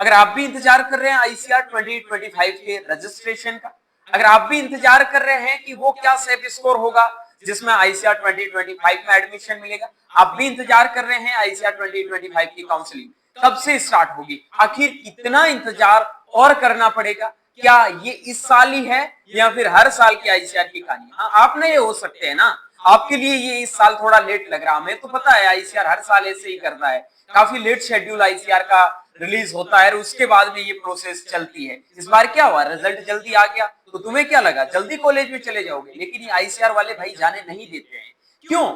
अगर आप भी इंतजार कर रहे हैं आईसीआर 2025 के रजिस्ट्रेशन का, अगर आप भी इंतजार कर रहे हैं कि वो क्या सेट स्कोर होगा जिसमें आईसीआर 2025 में एडमिशन मिलेगा, आप भी इंतजार कर रहे हैं आईसीआर 2025 की काउंसलिंग कब से स्टार्ट होगी, आखिर कितना इंतजार और करना पड़ेगा, क्या ये इस साल ही है या फिर हर साल की आईसीआर की कहानी। हाँ, आप नहीं हो सकते हैं ना, आपके लिए ये इस साल थोड़ा लेट लग रहा, हमें तो पता है आईसीआर हर साल ऐसे ही करता है, काफी लेट शेड्यूल आईसीआर का रिलीज होता है और उसके बाद में ये प्रोसेस चलती है। इस बार क्या हुआ, रिजल्ट जल्दी आ गया तो तुम्हें क्या लगा जल्दी कॉलेज में चले जाओगे, लेकिन ये आईसीआर वाले भाई जाने नहीं देते हैं। क्यों?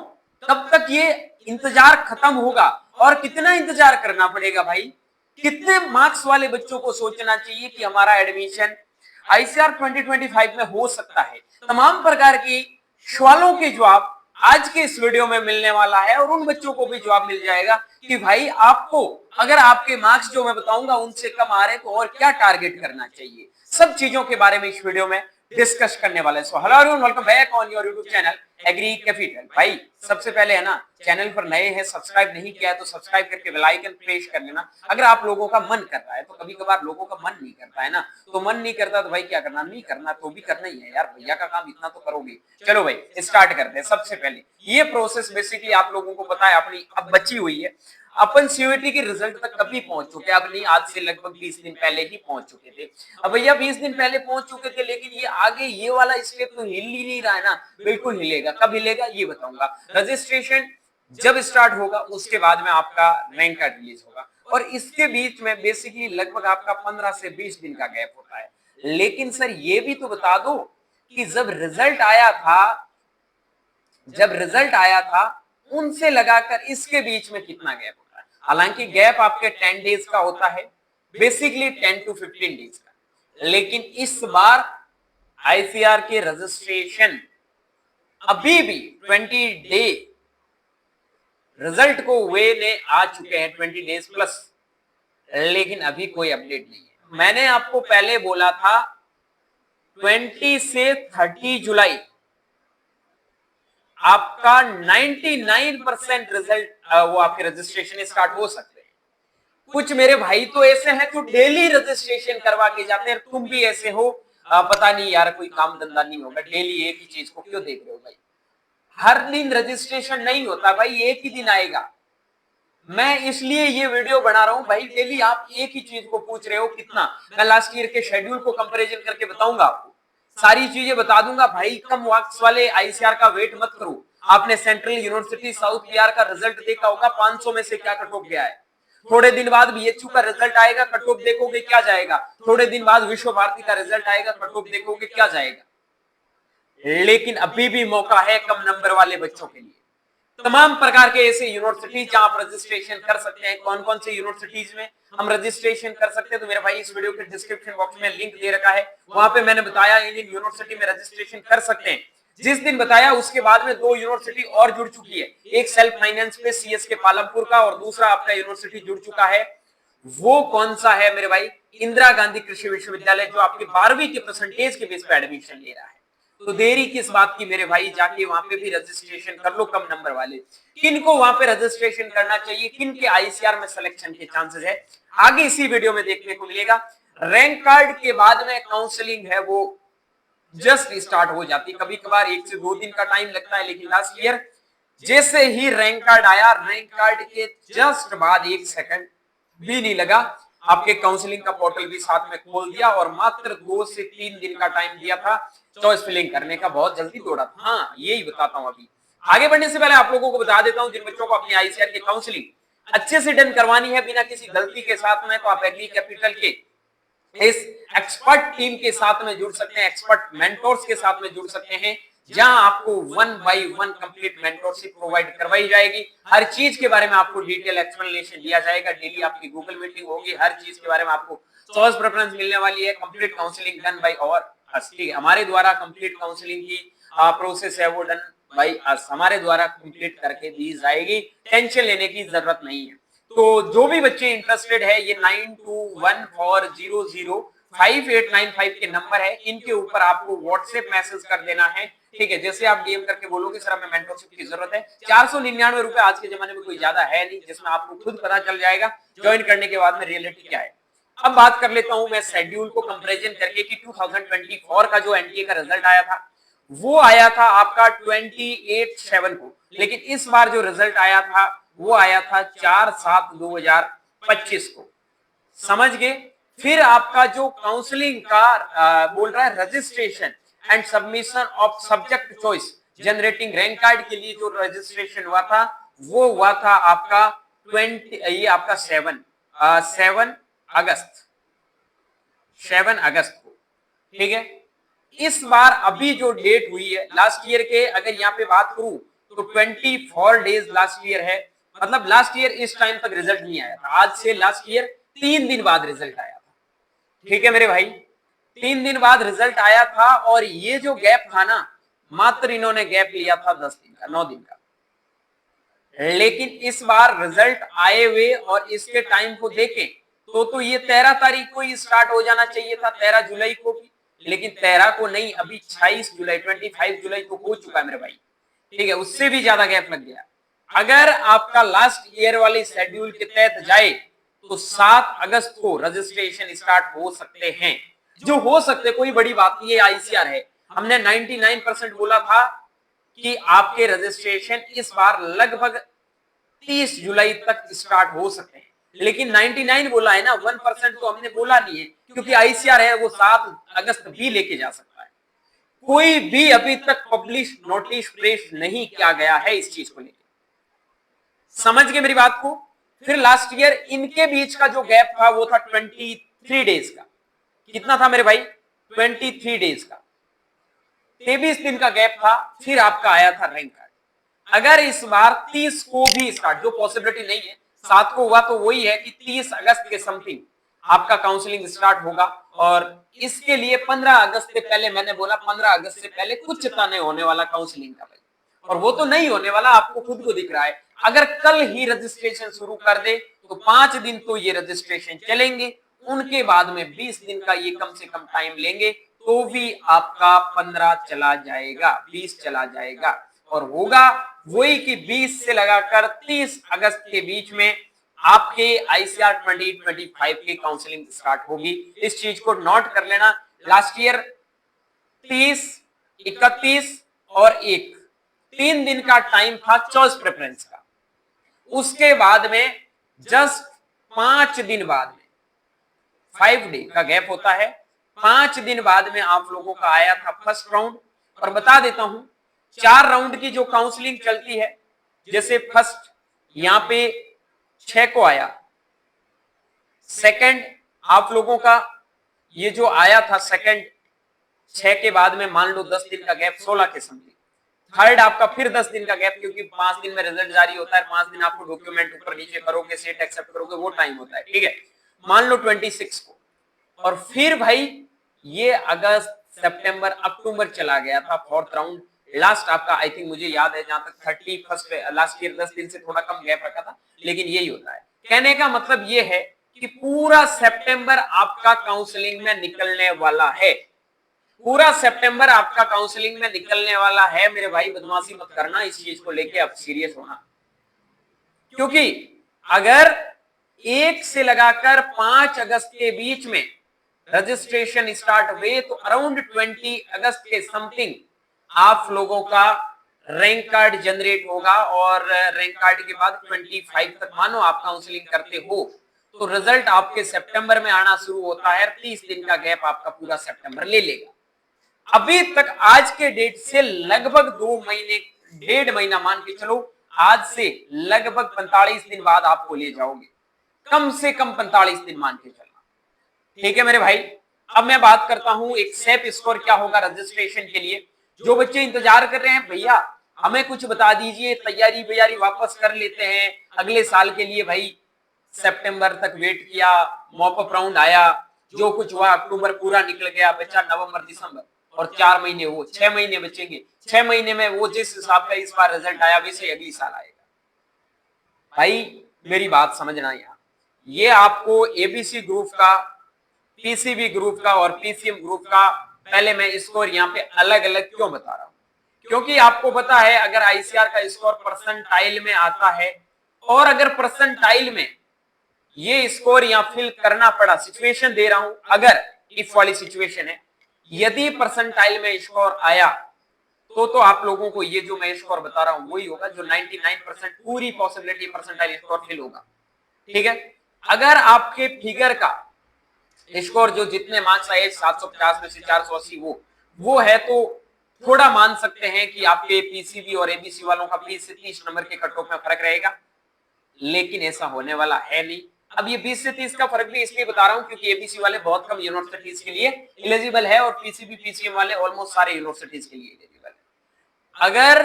तब तक ये इंतजार खत्म होगा। और कितना इंतजार करना पड़ेगा भाई, कितने मार्क्स वाले बच्चों को सोचना चाहिए कि हमारा एडमिशन आईसीआर 2025 में हो सकता है। तमाम प्रकार की सवालों के जवाब आज के इस वीडियो में मिलने वाला है और उन बच्चों को भी जवाब मिल जाएगा कि भाई आपको अगर आपके मार्क्स जो मैं बताऊंगा उनसे कम आ रहे हैं तो और क्या टारगेट करना चाहिए, सब चीजों के बारे में इस वीडियो में डिस्कस करने वाले हैं। So hello everyone, welcome back on your YouTube channel Agri Capital. भाई सबसे पहले है ना, चैनल पर नए हैं, सब्सक्राइब नहीं किया है तो सब्सक्राइब करके बेल आइकन प्रेस कर लेना। अगर आप लोगों का मन कर रहा है तो कभी कभार लोगों का मन नहीं करता है ना, तो मन नहीं करता तो भाई क्या करना, नहीं करना तो भी करना ही है यार, भैया का काम इतना तो करोगे। चलो भाई स्टार्ट करते हैं। सबसे पहले ये प्रोसेस बेसिकली आप लोगों को पता है अपनी अब बची हुई है, अपन सीयूईटी के रिजल्ट तक कभी पहुंच चुके, अब नहीं आज से लगभग 20 दिन पहले ही पहुंच चुके थे। अब भैया 20 दिन पहले पहुंच चुके थे, लेकिन ये आगे ये वाला स्टेप तो हिल ही नहीं रहा है ना, बिल्कुल हिलेगा। कब हिलेगा ये बताऊंगा, रजिस्ट्रेशन जब स्टार्ट होगा उसके बाद में आपका रैंक कार्ड रिलीज होगा और इसके बीच में बेसिकली लगभग आपका 15 से 20 दिन का गैप होता है। लेकिन सर ये भी तो बता दो कि जब रिजल्ट आया था उनसे लगाकर इसके बीच में कितना गैप होता है। हालांकि गैप आपके 10 डेज का होता है, बेसिकली 10 to 15 डेज का, लेकिन इस बार आईसीआर के रजिस्ट्रेशन अभी भी 20 डे रिजल्ट को वे ने आ चुके हैं, 20 डेज प्लस, लेकिन अभी कोई अपडेट नहीं है। मैंने आपको पहले बोला था 20 से 30 जुलाई आपका 99% रिजल्ट वो आपके रजिस्ट्रेशन स्टार्ट हो सकते हैं। कुछ मेरे भाई तो ऐसे हैं जो डेली रजिस्ट्रेशन करवा के जाते हैं, तुम भी ऐसे हो, पता नहीं यार कोई काम धंधा नहीं होगा, डेली एक ही चीज को क्यों देख रहे हो भाई। हर दिन रजिस्ट्रेशन नहीं होता भाई, एक ही दिन आएगा। मैं इसलिए ये वीडियो बना रहा हूं भाई, डेली आप एक ही चीज को पूछ रहे हो कितना। मैं लास्ट ईयर के शेड्यूल को कंपैरिजन करके बताऊंगा आपको, सारी चीजें बता दूंगा भाई। कम मार्क्स वाले आईसीआर का वेट मत करो। आपने सेंट्रल यूनिवर्सिटी साउथ बिहार का रिजल्ट देखा होगा, 500 में से क्या कट ऑफ गया है। थोड़े दिन बाद बीएचयू का रिजल्ट आएगा, कट ऑफ देखोगे क्या जाएगा। थोड़े दिन बाद विश्व भारती का रिजल्ट आएगा, कट ऑफ देखोगे क्या जाएगा। लेकिन अभी भी मौका है कम नंबर वाले बच्चों के लिए। तमाम प्रकार के ऐसे यूनिवर्सिटीज जहां आप रजिस्ट्रेशन कर सकते हैं। कौन कौन से यूनिवर्सिटीज में हम रजिस्ट्रेशन कर सकते हैं, तो मेरे भाई इस वीडियो के डिस्क्रिप्शन बॉक्स में लिंक दे रखा है, वहां पे मैंने बताया इन यूनिवर्सिटी में रजिस्ट्रेशन कर सकते हैं। जिस दिन बताया उसके बाद में 2 यूनिवर्सिटी और जुड़ चुकी है, एक सेल्फ फाइनेंस पे सीएस के पालमपुर का और दूसरा आपका यूनिवर्सिटी जुड़ चुका है। वो कौन सा है मेरे भाई, इंदिरा गांधी कृषि विश्वविद्यालय, जो आपके 12वीं के परसेंटेज के बेस पे एडमिशन ले रहा है। तो देरी किस बात की मेरे भाई, जाके वहां पे भी रजिस्ट्रेशन कर लो कम नंबर वाले। किनको वहां पे रजिस्ट्रेशन करना चाहिए, किन के आईसीआर में सिलेक्शन के चांसेस है, आगे इसी वीडियो में देखने को मिलेगा। रैंक कार्ड के बाद में काउंसलिंग है वो जस्ट स्टार्ट हो जाती, कभी कभार 1 से 2 दिन का टाइम लगता है, लेकिन लास्ट ईयर जैसे ही रैंक कार्ड आया, रैंक कार्ड के जस्ट बाद 1 सेकंड भी नहीं लगा, आपके काउंसलिंग का पोर्टल भी साथ में खोल दिया और मात्र 2 से 3 दिन का टाइम दिया था चॉइस फिलिंग करने का। बहुत जल्दी दौड़ा था। हाँ, यही बताता हूं। अभी आगे बढ़ने से पहले आप लोगों को बता देता हूं, जिन बच्चों को अपनी आईसीआर की काउंसलिंग अच्छे से डन करवानी है बिना किसी गलती के साथ में, तो आप एग्री कैपिटल के इस एक्सपर्ट टीम के साथ में जुड़ सकते हैं, एक्सपर्ट मेंटोर्स के साथ में जुड़ सकते हैं, जहां आपको 1 by 1 कंप्लीट मेंटोरशिप प्रोवाइड करवाई जाएगी। हर चीज के बारे में आपको डिटेल एक्सप्लेनेशन दिया जाएगा, डेली आपकी गूगल मीटिंग होगी, हर चीज के बारे में आपको चॉइस प्रेफरेंस मिलने वाली है। कंप्लीट काउंसलिंग डन बाय और हमारे द्वारा कंप्लीट काउंसलिंग की प्रोसेस है वो डन बाय अस, हमारे द्वारा कंप्लीट करके दी जाएगी, टेंशन लेने की जरूरत नहीं है। तो जो भी बच्चे इंटरेस्टेड है, ये 9214005895 के नंबर है, इनके ऊपर आपको व्हाट्सएप मैसेज कर देना है। ठीक है, जैसे आप डीएम करके बोलोगे सर हमें मेंटरशिप की जरूरत है, 499 रुपए आज के जमाने में कोई ज्यादा है नहीं, जिसमें आपको खुद पता चल जाएगा ज्वाइन करने के बाद में रियलिटी क्या है। अब बात कर लेता हूं मैं शेड्यूल को कंपैरिजन करके कि 2024 का जो एनटीए का रिजल्ट आया था वो आया था आपका 28/7 को, लेकिन इस बार जो रिजल्ट आया था वो आया था 4/7/2025 को। समझ गए? फिर आपका जो काउंसलिंग का बोल रहा है registration and submission of subject choice generating rank card के लिए जो रजिस्ट्रेशन हुआ था वो हुआ था आपका 20 ये आपका 7 अगस्त 7 अगस्त को। ठीक है, इस बार अभी जो डेट हुई है लास्ट ईयर के अगर यहाँ पे बात करूं तो 24 डेज लास्ट ईयर है, मतलब लास्ट ईयर इस टाइम तक रिजल्ट नहीं आया था। आज से लास्ट ईयर 3 दिन बाद रिजल्ट आया था। ठीक है मेरे भाई, 3 दिन बाद रिजल्ट आया था और ये जो गैप था ना, मात्र इन्होंने गैप लिया था 10 दिन का, 9 दिन का। लेकिन इस बार रिजल्ट आए हुए और इसके टाइम को देखें तो ये 13 तारीख को ही स्टार्ट हो जाना चाहिए था, 13 जुलाई को भी, लेकिन 13 को नहीं, अभी 26 जुलाई 25 जुलाई को हो चुका है मेरे भाई। ठीक है, उससे भी ज्यादा गैप लग गया। अगर आपका लास्ट ईयर वाले शेड्यूल के तहत जाए तो 7 अगस्त को रजिस्ट्रेशन स्टार्ट हो सकते हैं, जो हो सकते, कोई बड़ी बात नहीं है, आईसीआर है। हमने 99% बोला था कि आपके रजिस्ट्रेशन इस बार लगभग 30 जुलाई तक स्टार्ट हो सकते हैं, लेकिन 99 बोला है ना, 1% तो हमने बोला नहीं है, क्योंकि आईसीआर है वो 7 अगस्त भी लेके जा सकता है। कोई भी अभी तक पब्लिश नोटिस प्रेस नहीं किया गया है इस चीज को लेकर। समझ गए मेरी बात को? फिर लास्ट ईयर इनके बीच का जो गैप था वो था 23 डेज का। कितना था मेरे भाई? 23 डेज का, 23 दिन का गैप था। फिर आपका आया था रैंक कार्ड। अगर इस बार 30 को भी स्टार्ट, जो पॉसिबिलिटी नहीं है, 7 को हुआ तो वही है कि 30 अगस्त के समथिंग आपका काउंसलिंग स्टार्ट होगा। और इसके लिए 15 अगस्त से पहले, मैंने बोला 15 अगस्त से पहले कुछ नहीं होने वाला काउंसलिंग का भाई, और वो तो नहीं होने वाला, आपको खुद को दिख रहा है। अगर कल ही रजिस्ट्रेशन शुरू कर दे तो 5 दिन तो ये रजिस्ट्रेशन चलेंगे, उनके बाद में 20 दिन का ये कम से कम टाइम लेंगे, तो भी आपका 15 चला जाएगा, 20 चला जाएगा। और होगा वही कि 20 से लगाकर 30 अगस्त के बीच में आपके आईसीआर 2025 की काउंसलिंग स्टार्ट होगी। इस चीज को नोट कर लेना। लास्ट ईयर 30, 31 और 1, 3 दिन का टाइम था चॉइस प्रेफरेंस का। उसके बाद में जस्ट 5 दिन बाद में, 5 डे का गैप होता है, 5 दिन बाद में आप लोगों का आया था फर्स्ट राउंड। और बता देता हूं 4 राउंड की जो काउंसलिंग चलती है, जैसे फर्स्ट यहां पे 6 को आया, सेकंड आप लोगों का ये जो आया था सेकंड 6 के बाद में मान लो 10 दिन का गैप 16 के समथिंग, थर्ड आपका फिर 10 दिन का गैप, क्योंकि 5 दिन में रिजल्ट जारी होता है, 5 दिन आपको डॉक्यूमेंट ऊपर नीचे करोगे, सेट एक्सेप्ट करोगे, वो टाइम होता है। ठीक है, मान लो 26 को। और फिर भाई ये अगस्त, सितंबर, अक्टूबर चला गया था फोर्थ राउंड। लास्ट आपका आई थिंक मुझे याद है जहां तक 31 लास्ट ईयर 10 दिन से थोड़ा कम गैप रखा था, लेकिन यही होता है। कहने का मतलब ये है कि पूरा सितंबर आपका काउंसलिंग में निकलने वाला है, पूरा सितंबर आपका काउंसलिंग में निकलने वाला है। मेरे भाई बदमाशी मत करना, इस चीज को लेके अब सीरियस होना, क्योंकि अगर 1 से लगाकर 5 अगस्त के बीच में रजिस्ट्रेशन स्टार्ट हुए तो अराउंड 20 अगस्त के समथिंग आप लोगों का रैंक कार्ड जनरेट होगा। और रैंक कार्ड के बाद 25 तक मानो आप काउंसलिंग करते हो तो रिजल्ट आपके सितंबर में आना शुरू होता है। 30 दिन का गैप आपका पूरा सितंबर ले लेगा। अभी तक आज के डेट से लगभग 2 महीने, 1.5 महीना मान के चलो, आज से लगभग 45 दिन बाद आपको ले जाओगे, कम से कम 45 दिन मान के चलना। ठीक है मेरे भाई, अब मैं बात करता हूं एक सेफ स्कोर क्या होगा रजिस्ट्रेशन के लिए। जो बच्चे इंतजार कर रहे हैं भैया हमें कुछ बता दीजिए, तैयारी वैयारी वापस कर लेते हैं अगले साल के लिए। भाई सितंबर तक वेट किया, मॉपअप राउंड आया, जो कुछ हुआ, अक्टूबर पूरा निकल गया, बचा नवंबर दिसंबर, और 4 महीने, वो 6 महीने बचेंगे। 6 महीने में वो जिस हिसाब का इस बार रिजल्ट आया वैसे अगली साल आएगा। भाई मेरी बात समझना, यहाँ ये आपको एबीसी ग्रुप का, पीसीबी ग्रुप का और पीसीएम ग्रुप का पहले मैं स्कोर यहाँ पे अलग अलग क्यों बता रहा हूं, क्योंकि आपको पता है अगर आईसीआर का स्कोर परसेंटाइल में आता है, और अगर परसेंटाइल में ये स्कोर यहाँ फिल करना पड़ा, सिचुएशन दे रहा हूं, अगर इफ वाली सिचुएशन है, यदि परसेंटाइल में स्कोर आया तो आप लोगों को ये जो मैं स्कोर बता रहा हूं वही होगा जो 99% पूरी पॉसिबिलिटी परसेंटाइल स्कोर फिल होगा। ठीक है, अगर आपके फिगर का स्कोर जो जितने मार्क्स आए 750 में से 480 वो है, तो थोड़ा मान सकते हैं कि आपके पीसीबी और एबीसी वालों का 20 से 30 नंबर के कट ऑफ में फर्क रहेगा, लेकिन ऐसा होने वाला है नहीं। अब ये 20 से 30 का फर्क भी इसलिए बता रहा हूं क्योंकि एबीसी वाले बहुत कम यूनिवर्सिटीज के लिए एलिजिबल है और पीसीबी पीसीएम वाले ऑलमोस्ट सारे यूनिवर्सिटीज के लिए एलिजिबल है। अगर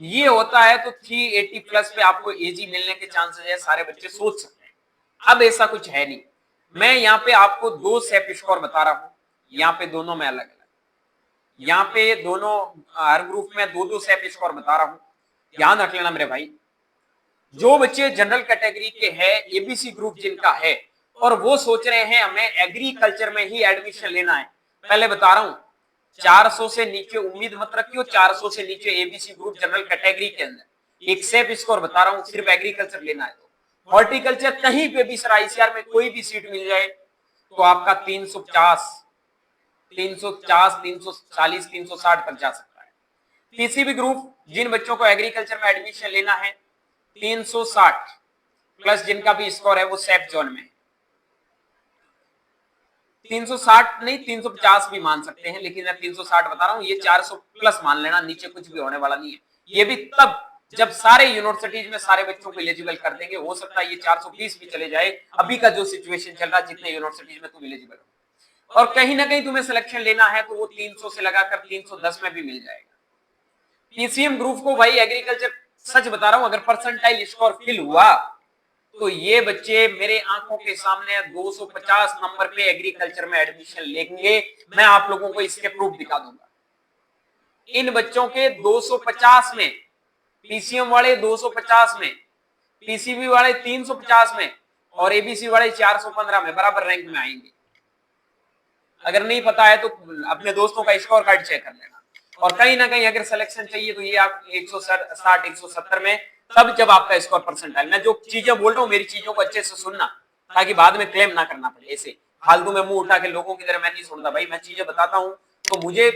ये होता है तो 380 प्लस पे आपको एजी मिलने के चांसेस है, सारे बच्चे सोच सकते हैं। अब ऐसा कुछ है नहीं। मैं यहाँ पे आपको 2 सेप स्कोर बता रहा हूं, यहाँ पे दोनों में अलग अलग, यहाँ पे दोनों हर ग्रुप में 2-2 सेप स्कोर बता रहा हूं। ध्यान रख लेना मेरे भाई, जो बच्चे जनरल कैटेगरी के हैं, एबीसी ग्रुप जिनका है और वो सोच रहे हैं हमें एग्रीकल्चर में ही एडमिशन लेना है, पहले बता रहा हूं 400 से नीचे उम्मीद मत रखियो। 400 से नीचे एबीसी ग्रुप जनरल कैटेगरी के अंदर एक सेफ स्कोर बता रहा हूं, सिर्फ एग्रीकल्चर लेना है। तो हॉर्टिकल्चर कहीं पे भी सर आईसीआर में कोई भी सीट मिल जाए तो आपका 350, 340, 360 तक जा सकता है। पीसीबी ग्रुप जिन बच्चों को एग्रीकल्चर में एडमिशन लेना है 360 प्लस जिनका भी स्कोर है वो सेफ जोन में, 360 नहीं 350 भी मान सकते हैं, लेकिन मैं 360 बता रहा हूं। ये 400 प्लस मान लेना, नीचे कुछ भी होने वाला नहीं है। ये भी तब जब सारे यूनिवर्सिटीज में सारे बच्चों को एलिजिबल कर देंगे, हो सकता है ये 420 भी चले जाए। अभी का जो सिचुएशन चल रहा है जितने यूनिवर्सिटीज में तुम एलिजिबल हो, और कहीं ना कहीं तुम्हें सिलेक्शन लेना है तो वो 300 से लगाकर 310 में भी मिल जाएगा। पीसीएम ग्रुप को भाई एग्रीकल्चर, सच बता रहा हूं, अगर परसेंटाइल स्कोर फिल हुआ तो ये बच्चे मेरे आंखों के सामने 250 नंबर पे एग्रीकल्चर में एडमिशन लेंगे। मैं आप लोगों को इसके प्रूफ दिखा दूंगा। इन बच्चों के 250 में, पीसीएम वाले 250 में, पीसीबी वाले 350 में और एबीसी वाले 415 में बराबर रैंक में आएंगे। अगर नहीं पता है तो अपने दोस्तों का स्कोर कार्ड चेक कर लेना। और कहीं ना कहीं अगर सिलेक्शन चाहिए तो ये आप 160, 170 में, तब जब आपका स्कोर परसेंटाइल। मैं जो चीजें बोल रहा हूँ मेरी चीजों को अच्छे से सुनना, ताकि बाद में क्लेम ना करना पड़े। ऐसे फालतू में मुंह उठा के लोगों की तरह मैं नहीं सुनता भाई। मैं चीजें बताता हूँ तो मुझे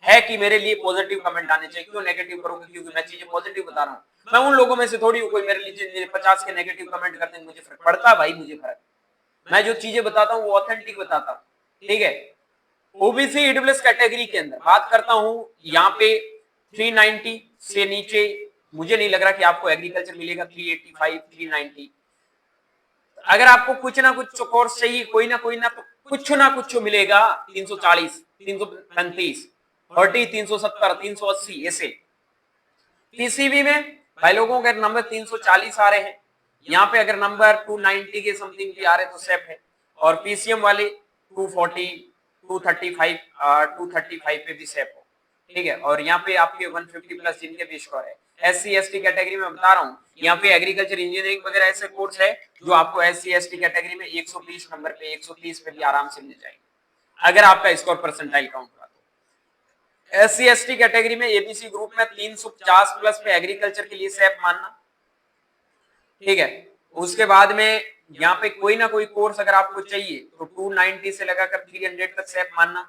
है कि मेरे लिए पॉजिटिव कमेंट आने चाहिए। क्यों नेगेटिव करूंगा? क्योंकि मैं चीजें पॉजिटिव बता रहा हूँ। मैं उन लोगों में से थोड़ी हूँ कोई मेरे लिए 50 के नेगेटिव कमेंट करते हैं, मुझे फर्क पड़ता भाई, मुझे फर्क। मैं जो चीजें बताता हूँ वो ऑथेंटिक बताता हूँ, ठीक है। ओबीसी ईडब्ल्यूएस कैटेगरी के अंदर बात करता हूं, यहाँ पे 390 से नीचे मुझे नहीं लग रहा कि आपको एग्रीकल्चर मिलेगा। 385, 390, अगर आपको कुछ ना कुछ कोर्स चाहिए, कोई ना तो कुछ ना कुछ मिलेगा। 340, 335, 40, 370, 380 ऐसे। पीसीबी में भाई लोगों के नंबर 340 आ रहे हैं, यहाँ पे अगर नंबर 290 के समथिंग भी आ रहे तो सेफ है। और पीसीएम वाले 240, 235, 235 पे भी सेफ हो, ठीक है। और यहाँ पे आपके 150 प्लस जिनके भी स्कोर है। एससी एसटी कैटेगरी में बता रहा हूँ, यहाँ पे एग्रीकल्चर इंजीनियरिंग वगैरह ऐसे कोर्स है जो आपको एससी एसटी कैटेगरी में 120 नंबर पे, 130 पे भी आराम से मिल जाएंगे अगर आपका स्कोर परसेंटाइल काउंट हुआ तो। एससी एसटी कैटेगरी में एबीसी ग्रुप में 350 प्लस पे एग्रीकल्चर के लिए सेफ मानना, ठीक है। उसके बाद में यहाँ पे कोई ना कोई कोर्स अगर आपको चाहिए तो 290 से लगाकर 300 तक सेफ मानना।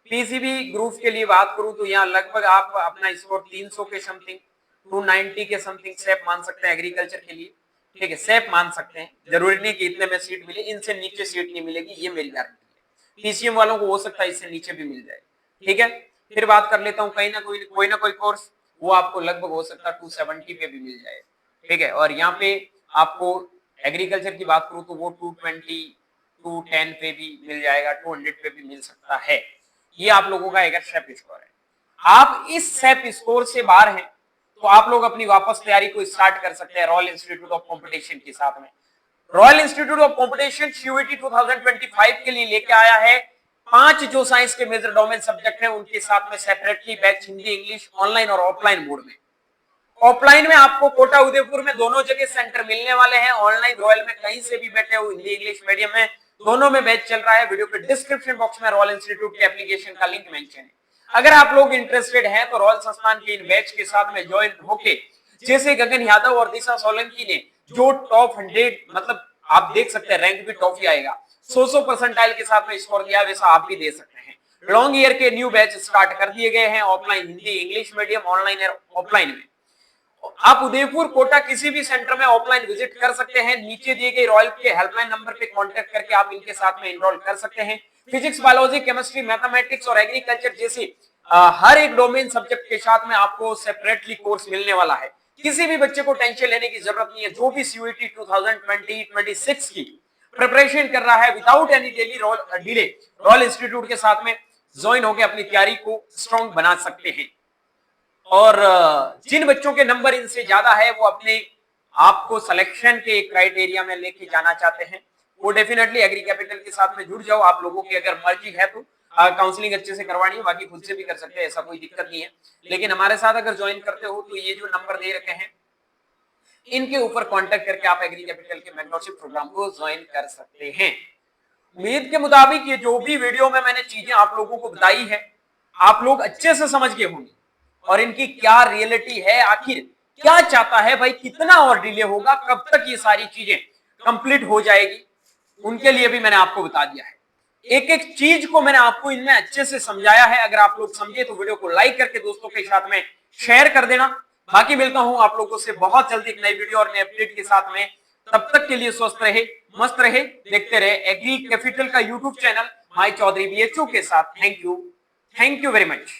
पीसीबी ग्रुप के लिए बात करूं तो यहाँ लगभग आप अपना स्कोर 300 के समथिंग, 290 के समथिंग सेफ मान सकते हैं एग्रीकल्चर के लिए, ठीक है। सेफ मान सकते हैं, जरूरी नहीं कि इतने में सीट मिले, इनसे नीचे सीट नहीं मिलेगी, ये मेरी गारंटी है। पीसीएम वालों को हो सकता है इससे नीचे भी मिल जाए, ठीक है। फिर बात कर लेता हूँ कहीं ना कोई कोर्स वो आपको लगभग हो सकता है 270 पे भी मिल जाए, ठीक है। और यहाँ पे आपको एग्रीकल्चर की बात करूं तो वो 220, 210 पे भी मिल जाएगा, 200 पे भी मिल सकता है। ये आप लोगों का अगर सेफ स्कोर है। आप इस सेफ स्कोर से बाहर हैं तो आप लोग अपनी वापस तैयारी को स्टार्ट कर सकते हैं रॉयल इंस्टीट्यूट ऑफ कॉम्पिटिशन के साथ में। Royal institute of competition CUET 2025 के लिए लेके आया है 5 जो साइंस के मेजर डोमेन सब्जेक्ट हैं उनके साथ में separately batch Hindi English online और ऑफलाइन मोड में। ऑफलाइन में आपको कोटा उदयपुर में दोनों जगह सेंटर मिलने वाले हैं। ऑनलाइन रॉयल में कहीं से भी बैठे हो, हिंदी इंग्लिश मीडियम में दोनों में बैच चल रहा है। वीडियो के डिस्क्रिप्शन बॉक्स में रॉयल इंस्टीट्यूट के एप्लीकेशन का लिंक मेंशन है। अगर आप लोग इंटरेस्टेड हैं तो रॉयल संस्थान के इन बैच के साथ में ज्वाइन होके, जैसे गगन यादव और दिशा सोलंकी ने जो टॉप 100 मतलब आप देख सकते हैं रैंक भी टॉफी आएगा। 100 परसेंटाइल के साथ में स्कोर दिया, वैसा आप भी दे सकते हैं। लॉन्ग ईयर के न्यू बैच स्टार्ट कर दिए गए हैं, offline Hindi English medium, online और ऑफलाइन में। आप उदयपुर कोटा किसी भी सेंटर में ऑफलाइन विजिट कर सकते हैं। नीचे दिए गए रॉयल के हेल्पलाइन नंबर पे कांटेक्ट करके आप इनके साथ में एनरोल कर सकते हैं। फिजिक्स, बायोलॉजी, केमिस्ट्री, मैथमेटिक्स और एग्रीकल्चर जैसी हर एक डोमेन सब्जेक्ट के साथ में आपको सेपरेटली कोर्स मिलने वाला है। किसी भी बच्चे को टेंशन लेने की जरूरत नहीं है। जो भी सीयूईटी 2020-26 की प्रिपरेशन कर रहा है, without any delay royal institute के साथ में ज्वाइन होकर अपनी तैयारी को स्ट्रॉन्ग बना सकते हैं। और जिन बच्चों के नंबर इनसे ज्यादा है, वो अपने आपको सिलेक्शन के क्राइटेरिया में लेके जाना चाहते हैं, वो डेफिनेटली एग्री कैपिटल के साथ में जुड़ जाओ। आप लोगों की अगर मर्जी है तो काउंसलिंग अच्छे से करवानी है, बाकी खुद से भी कर सकते हैं, ऐसा कोई दिक्कत नहीं है। लेकिन हमारे साथ अगर ज्वाइन करते हो तो ये जो नंबर दे रखे हैं इनके ऊपर कांटेक्ट करके आप एग्री कैपिटल के मेंटरशिप प्रोग्राम को ज्वाइन कर सकते हैं। उम्मीद के मुताबिक ये जो भी वीडियो में मैंने चीजें आप लोगों को बताई है, आप लोग अच्छे से समझ गए होंगे और इनकी क्या रियलिटी है, आखिर क्या चाहता है भाई, कितना और डिले होगा, कब तक ये सारी चीजें कंप्लीट हो जाएगी, उनके लिए भी मैंने आपको बता दिया है। एक एक चीज को मैंने आपको इनमें अच्छे से समझाया है। अगर आप लोग समझे तो वीडियो को लाइक करके दोस्तों के साथ में शेयर कर देना। बाकी मिलता हूं आप लोगों से बहुत जल्दी एक नई वीडियो और नए अपडेट के साथ में। तब तक के लिए स्वस्थ रहे, मस्त रहे, देखते रहे एग्री कैपिटल का YouTube channel my Chaudhary BHO के साथ। Thank you very much.